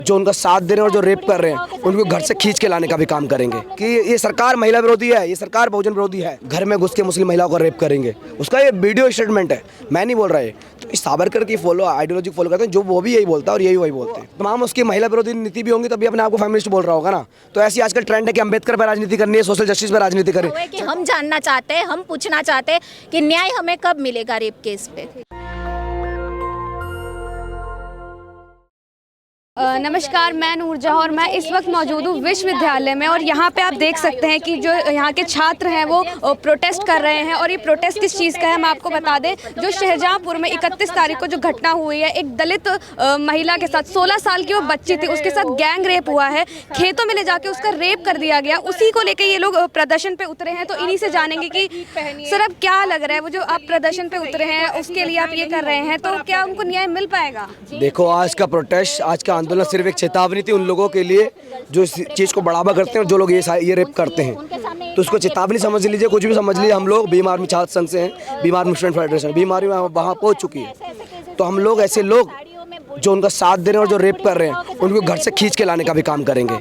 जो उनका साथ दे रहे हैं और जो रेप कर रहे हैं उनको घर से खींच के लाने का भी काम करेंगे कि ये सरकार महिला विरोधी है, ये सरकार बहुजन विरोधी है, घर में घुस के मुस्लिम महिलाओं को रेप करेंगे। उसका ये वीडियो स्टेटमेंट है, मैं नहीं बोल रहा है। तो इस सावरकर की आइडियोलॉजी फॉलो करते हैं, जो वो भी यही बोलता है और यही वही बोलते हैं। तमाम उसकी महिला विरोधी नीति भी होंगी तभी अपने आप को फेमिनिस्ट बोल रहा होगा ना। तो ऐसी आजकल ट्रेंड है कि अम्बेडकर पर राजनीति करनी है, सोशल जस्टिस पर राजनीति करें। कि हम जानना चाहते हैं, हम पूछना चाहते हैं कि न्याय हमें कब मिलेगा रेप केस पे। नमस्कार, मैं नूर जहाँ और मैं इस वक्त मौजूद हूँ विश्वविद्यालय में। और यहाँ पे आप देख सकते हैं कि जो यहाँ के छात्र हैं वो प्रोटेस्ट कर रहे हैं। और ये प्रोटेस्ट किस चीज़ का है हम आपको बता दें। जो शाहजहाँपुर में 31 तारीख को जो घटना हुई है, एक दलित महिला के साथ 16 साल की वो बच्ची थी, उसके साथ गैंग रेप हुआ है, खेतों में ले जाके उसका रेप कर दिया गया। उसी को लेकर ये लोग प्रदर्शन पे उतरे हैं। तो इन्हीं से जानेंगे कि सर अब क्या लग रहा है, वो जो आप प्रदर्शन पे उतरे हैं उसके लिए आप ये कर रहे हैं, तो क्या उनको न्याय मिल पाएगा? देखो, आज का प्रोटेस्ट, आज का आंदोलन सिर्फ एक चेतावनी थी उन लोगों के लिए जो इस चीज़ को बढ़ावा करते हैं और जो लोग ये रेप करते हैं। तो उसको चेतावनी समझ लीजिए, कुछ भी समझ लीजिए। हम लोग भीम आर्मी छात्र संघ से हैं, Bhim army student federation, Bhim army वहाँ पहुँच चुकी है। तो हम लोग ऐसे लोग जो उनका साथ दे रहे हैं और जो रेप कर रहे हैं उनको घर से खींच के लाने का भी काम करेंगे।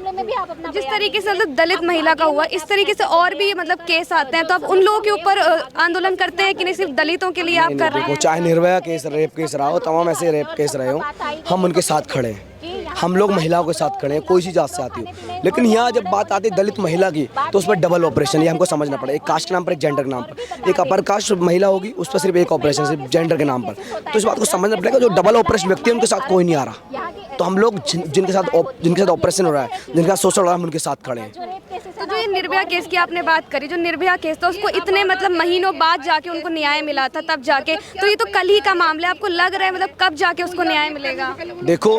जिस तरीके से मतलब दलित महिला का हुआ, इस तरीके से और भी मतलब केस आते हैं, तो आप उन लोगों के ऊपर आंदोलन करते हैं कि नहीं सिर्फ दलितों के लिए आप कर रहे हैं? चाहे निर्भया केस, रेप केस रहा हो, तमाम ऐसे रेप केस रहे हो, हम उनके साथ खड़े हैं। हम लोग महिलाओं के साथ खड़े हैं, कोई सी जात से आती हो। लेकिन यहाँ जब बात आती है दलित महिला की, तो उस पर डबल ऑपरेशन, ये हमको समझना पड़ेगा। एक कास्ट के नाम पर, एक जेंडर के नाम पर। एक अपर कास्ट महिला होगी, उस पर सिर्फ एक ऑपरेशन, सिर्फ जेंडर के नाम पर। तो इस बात को समझना पड़ेगा, जो डबल ऑपरेशन व्यक्ति है उनके साथ कोई नहीं आ रहा। तो हम लोग जिनके साथ ऑपरेशन हो रहा है, जिनके साथ शोषण हो रहा है, हम उनके साथ खड़े हैं। तो जो ये निर्भया केस की आपने बात करी, जो निर्भया केस था उसको इतने मतलब महीनों बाद जाके उनको न्याय मिला था, तब जाके, तो ये तो कल ही का मामला है। आपको लग रहा है मतलब कब जाके उसको न्याय मिलेगा? देखो,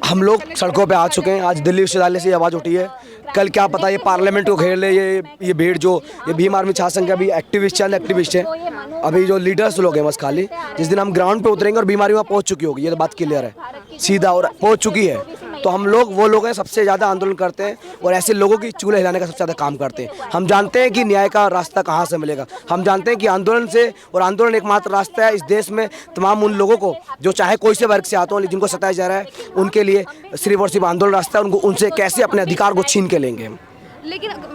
हम लोग सड़कों पे आ चुके हैं। आज दिल्ली विश्वविद्यालय से आवाज़ उठी है, कल क्या पता ये पार्लियामेंट को घेर ले ये भीड़। जो ये भीम आर्मी छात्र संघ के अभी एक्टिविस्ट हैं, अभी जो लीडर्स लोग हैं बस खाली। जिस दिन हम ग्राउंड पे उतरेंगे और भीम आर्मी वहाँ पहुँच चुकी होगी, ये तो बात क्लियर है, सीधा, और पहुँच चुकी है। तो हम लोग वो लोग हैं सबसे ज़्यादा आंदोलन करते हैं और ऐसे लोगों की चूल्हे हिलाने का सबसे ज़्यादा काम करते हैं। हम जानते हैं कि न्याय का रास्ता कहाँ से मिलेगा। हम जानते हैं कि आंदोलन से, और आंदोलन एकमात्र रास्ता है इस देश में तमाम उन लोगों को जो चाहे कोई से वर्ग से आते हो, जिनको सताया जा रहा है, उनके लिए सिर्फ और सिर्फ आंदोलन रास्ता है। उनको उनसे कैसे अपने अधिकार को छीन के लेंगे हम।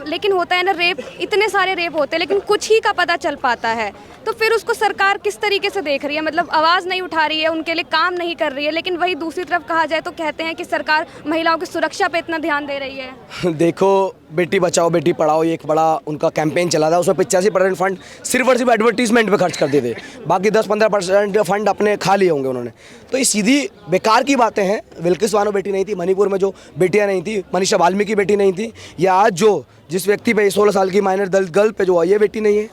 लेकिन होता है ना, रेप, इतने सारे रेप होते हैं लेकिन कुछ ही का पता चल पाता है। तो फिर उसको सरकार किस तरीके से देख रही है? मतलब आवाज़ नहीं उठा रही है, उनके लिए काम नहीं कर रही है। लेकिन वही दूसरी तरफ कहा जाए तो कहते हैं कि सरकार महिलाओं की सुरक्षा पे इतना ध्यान दे रही है। देखो, बेटी बचाओ बेटी पढ़ाओ, ये एक बड़ा उनका कैंपेन चला था। उसमें 85% फंड सिर्फ और सिर्फ एडवर्टीजमेंट पे खर्च कर देते, बाकी 10-15% फंड अपने खा लिए होंगे उन्होंने। तो ये सीधी बेकार की बातें हैं। बिल्किस बानो बेटी नहीं थी, मणिपुर में जो बेटियां नहीं थी, मनीषा वाल्मीकि बेटी नहीं थी, या आज जिस व्यक्ति पे 16 साल की माइनर दलित गर्ल पे जो है, ये बेटी नहीं है।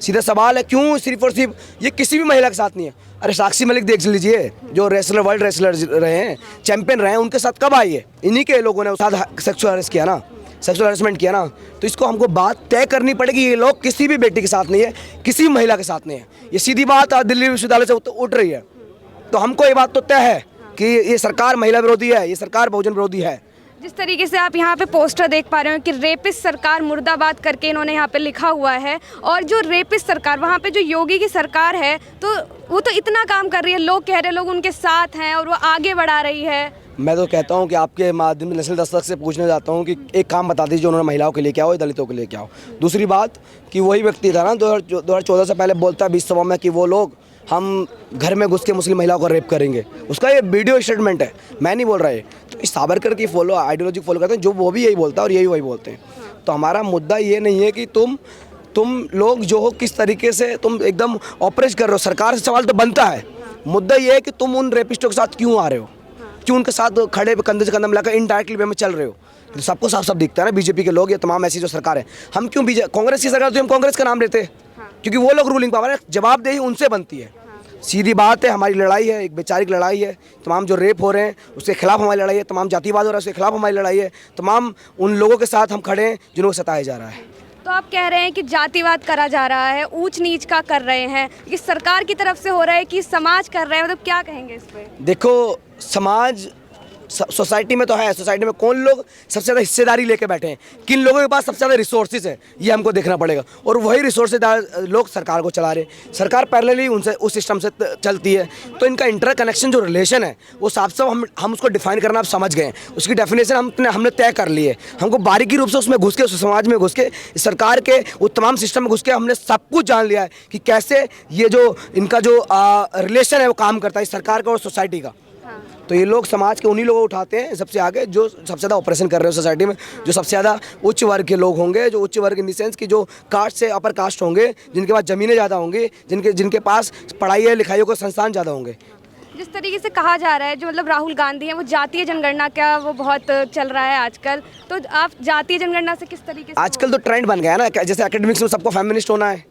सीधा सवाल है, क्यों सिर्फ और सिर्फ ये किसी भी महिला के साथ नहीं है? अरे साक्षी मलिक देख लीजिए, जो रेसलर, वर्ल्ड रेसलर रहे हैं, चैंपियन रहे हैं, उनके साथ कब आई है? इन्हीं के लोगों ने साथ सेक्सुअल हरेस किया ना, सेक्सुअल हरेसमेंट किया ना। तो इसको हमको बात तय करनी पड़ेगी, ये लोग किसी भी बेटी के साथ नहीं है, किसी भी महिला के साथ नहीं है। ये सीधी बात आज दिल्ली विश्वविद्यालय से उठ रही है। तो हमको ये बात तो तय है कि ये सरकार महिला विरोधी है, ये सरकार बहुजन विरोधी है। जिस तरीके से आप यहाँ पे पोस्टर देख पा रहे हो कि रेपिस्ट सरकार मुर्दाबाद करके इन्होंने यहाँ पे लिखा हुआ है। और जो रेपिस्ट सरकार, वहाँ पे जो योगी की सरकार है, तो वो तो इतना काम कर रही है, लोग कह रहे, लोग उनके साथ हैं और वो आगे बढ़ा रही है। मैं तो कहता हूँ कि आपके माध्यम से नेशनल दस्तक से पूछना चाहता हूँ कि एक काम बता दीजिए, उन्होंने महिलाओं के लिए क्या हो, दलितों के लिए क्या हो। दूसरी बात कि वही व्यक्ति था ना 2014 से पहले बोलता है 20 सभा में कि वो लोग हम घर में घुस के मुस्लिम महिलाओं को रेप करेंगे। उसका ये वीडियो स्टेटमेंट है, मैं नहीं बोल रहा है। तो इस सावरकर की आइडियोलॉजी फॉलो करते हैं, जो वो भी यही बोलता है और यही वही बोलते हैं। तो हमारा मुद्दा ये नहीं है कि तुम लोग जो हो किस तरीके से तुम एकदम ऑपरेट कर रहे हो। सरकार से सवाल तो बनता है, मुद्दा ये है कि तुम उन रेपिस्टों के साथ क्यों आ रहे हो, क्यों उनके साथ खड़े कंधे से कंधा मिलाकर इनडायरेक्टली वे में चल रहे हो। तो सबको साफ दिखता है ना, बीजेपी के लोग, ये तमाम ऐसी जो सरकार है। हम क्यों कांग्रेस की सरकार, तो हम कांग्रेस का नाम लेते, क्योंकि वो लोग रूलिंग पावर है, जवाबदेही उनसे बनती है। सीधी बात है, हमारी लड़ाई है, एक वैचारिक लड़ाई है। तमाम जो रेप हो रहे हैं उसके खिलाफ हमारी लड़ाई है, तमाम जातिवाद हो रहा है उसके खिलाफ हमारी लड़ाई है, तमाम उन लोगों के साथ हम खड़े हैं जिनको सताया जा रहा है। तो आप कह रहे हैं कि जातिवाद करा जा रहा है, ऊंच नीच का कर रहे हैं, ये सरकार की तरफ से हो रहा है कि समाज कर रहा है, मतलब क्या कहेंगे इस पर? देखो, समाज सोसाइटी में तो है, सोसाइटी में कौन लोग सबसे ज़्यादा हिस्सेदारी लेके बैठे हैं, किन लोगों के पास सबसे ज़्यादा रिसोर्सेज है, ये हमको देखना पड़ेगा। और वही रिसोर्सेदार लोग सरकार को चला रहे, सरकार पैरेलली उनसे उस सिस्टम से चलती है। तो इनका इंटर कनेक्शन जो रिलेशन है वो साफ साफ हम उसको डिफाइन करना आप समझ गए, उसकी डेफिनेशन हमने तय कर ली है। हमको बारीकी रूप से उसमें घुस के, उस समाज में घुस के, सरकार के वो तमाम सिस्टम में घुस के हमने सब कुछ जान लिया है कि कैसे ये जो इनका जो रिलेशन है वो काम करता है सरकार का और सोसाइटी का। तो ये लोग समाज के उन्हीं लोगों को उठाते हैं सबसे आगे, जो सबसे ज़्यादा ऑपरेशन कर रहे हैं सोसाइटी में, जो सबसे ज़्यादा उच्च वर्ग के लोग होंगे, जो उच्च वर्ग इन द सेंस कि जो कास्ट से अपर कास्ट होंगे, जिनके पास ज़मीनें ज़्यादा होंगी, जिनके पास पढ़ाई लिखाई के संस्थान ज़्यादा होंगे। जिस तरीके से कहा जा रहा है, जो मतलब राहुल गांधी हैं वो जातीय जनगणना का वो बहुत चल रहा है आजकल, तो आप जातीय जनगणना से किस तरीके से? आजकल तो ट्रेंड बन गया है ना, जैसे एकेडमिक्स में सबको फेमिनिस्ट होना है,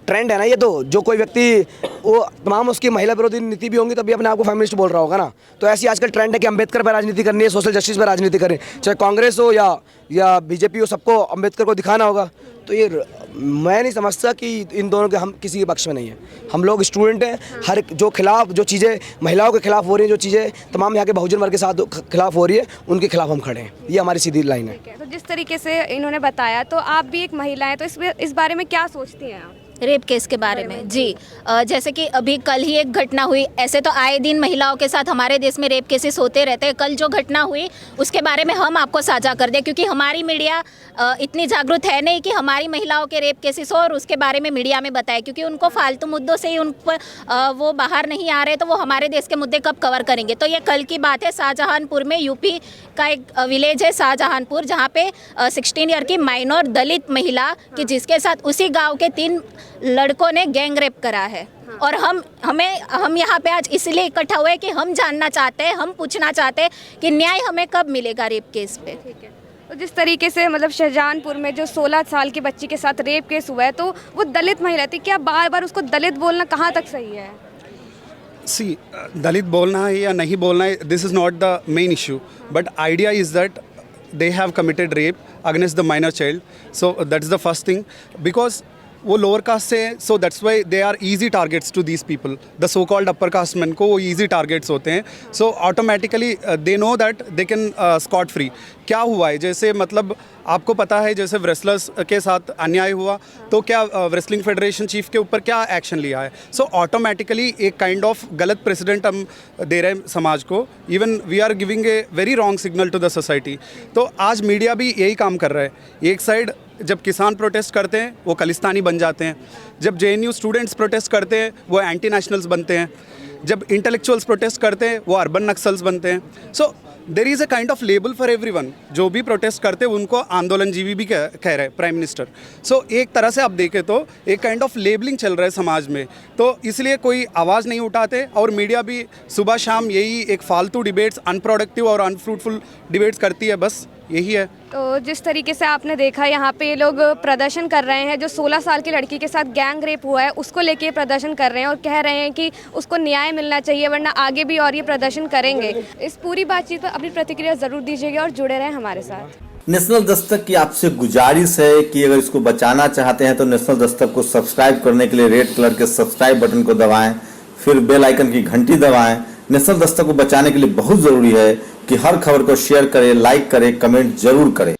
ट्रेंड है ना ये। तो जो कोई व्यक्ति वो तमाम उसकी महिला विरोधी नीति भी होंगी तभी अपने आप को फेमिनिस्ट बोल रहा होगा ना। तो ऐसी आजकल ट्रेंड है कि अम्बेडकर पर राजनीति करनी है, सोशल जस्टिस पर राजनीति करनी है, चाहे कांग्रेस हो या बीजेपी हो, सबको अम्बेडकर को दिखाना होगा। तो ये मैं नहीं समझता कि इन दोनों के हम किसी के पक्ष में नहीं है। हम लोग स्टूडेंट हैं, हर जो खिलाफ जो चीज़ें महिलाओं के खिलाफ हो रही हैं, जो चीज़ें तमाम यहाँ के बहुजन वर्ग के साथ खिलाफ हो रही है, उनके खिलाफ हम खड़े हैं। ये हमारी सीधी लाइन है। तो जिस तरीके से इन्होंने बताया, तो आप भी एक महिला हैं, तो इस बारे में क्या सोचती हैं आप? रेप केस के बारे में जी, जैसे कि अभी कल ही एक घटना हुई, ऐसे तो आए दिन महिलाओं के साथ हमारे देश में रेप केसेस होते रहते हैं। कल जो घटना हुई उसके बारे में हम आपको साझा कर दें, क्योंकि हमारी मीडिया इतनी जागरूक है नहीं कि हमारी महिलाओं के रेप केसेस हो और उसके बारे में मीडिया में बताए, क्योंकि उनको फालतू मुद्दों से ही उन पर वो बाहर नहीं आ रहे, तो वो हमारे देश के मुद्दे कब कवर करेंगे। तो ये कल की बात है, शाहजहानपुर में, यूपी का एक विलेज है शाहजहानपुर, जहाँ पे 16 ईयर की माइनर दलित महिला कि जिसके साथ उसी गाँव के 3 लड़कों ने गैंग रेप करा है। और हम यहाँ पे आज इसलिए इकट्ठा हुए कि हम जानना चाहते हैं, हम पूछना चाहते हैं कि न्याय हमें कब मिलेगा रेप केस पे। ठीक है, तो जिस तरीके से मतलब शाहजहानपुर में जो 16 साल की बच्ची के साथ रेप केस हुआ है, तो वो दलित महिला थी, क्या बार बार उसको दलित बोलना कहाँ तक सही है? सी, दलित बोलना है या नहीं बोलना है, this is not the main issue, but idea is that they have committed rape against the minor child, so that's the first thing, because वो लोअर कास्ट से, so that's why they are easy targets to these people, the so called upper caste man को वो easy targets होते हैं। So automatically they know that they can scot free. क्या हुआ है, जैसे मतलब आपको पता है, जैसे रेसलर्स के साथ अन्याय हुआ तो क्या रेसलिंग फेडरेशन चीफ के ऊपर क्या एक्शन लिया है। सो ऑटोमेटिकली एक काइंड ऑफ गलत प्रेसिडेंट हम दे रहे हैं समाज को, even we are giving a very wrong signal to the society. तो आज मीडिया भी यही काम कर रहा है। एक साइड जब किसान प्रोटेस्ट करते हैं वो खालिस्तानी बन जाते हैं, जब JNU स्टूडेंट्स प्रोटेस्ट करते हैं वो एंटी नेशनल्स बनते हैं, जब इंटेलेक्चुअल्स प्रोटेस्ट करते हैं वो अर्बन नक्सल्स बनते हैं। So there is a kind of label for everyone. जो भी प्रोटेस्ट करते हैं उनको आंदोलनजीवी भी कह रहे हैं प्राइम मिनिस्टर। सो एक तरह से आप देखें तो एक काइंड ऑफ लेबलिंग चल रहा है समाज में, तो इसलिए कोई आवाज़ नहीं उठाते और मीडिया भी सुबह शाम यही एक फालतू डिबेट्स, अनप्रोडक्टिव और अनफ्रूटफुल डिबेट्स करती है, बस यही है। तो जिस तरीके से आपने देखा यहाँ पे ये लोग प्रदर्शन कर रहे हैं, जो 16 साल की लड़की के साथ गैंग रेप हुआ है उसको लेके प्रदर्शन कर रहे हैं और कह रहे हैं कि उसको न्याय मिलना चाहिए, वरना आगे भी और ये प्रदर्शन करेंगे। इस पूरी बातचीत पर अपनी प्रतिक्रिया ज़रूर दीजिएगा और जुड़े रहें हमारे साथ। नेशनल दस्तक की आपसे गुजारिश है कि अगर इसको बचाना चाहते हैं तो नेशनल दस्तक को सब्सक्राइब करने के लिए रेड कलर के सब्सक्राइब बटन को दबाएं, फिर बेल आइकन की घंटी दबाएं। नेशनल दस्तक को बचाने के लिए बहुत जरूरी है कि हर खबर को शेयर करें, लाइक करें, कमेंट जरूर करें।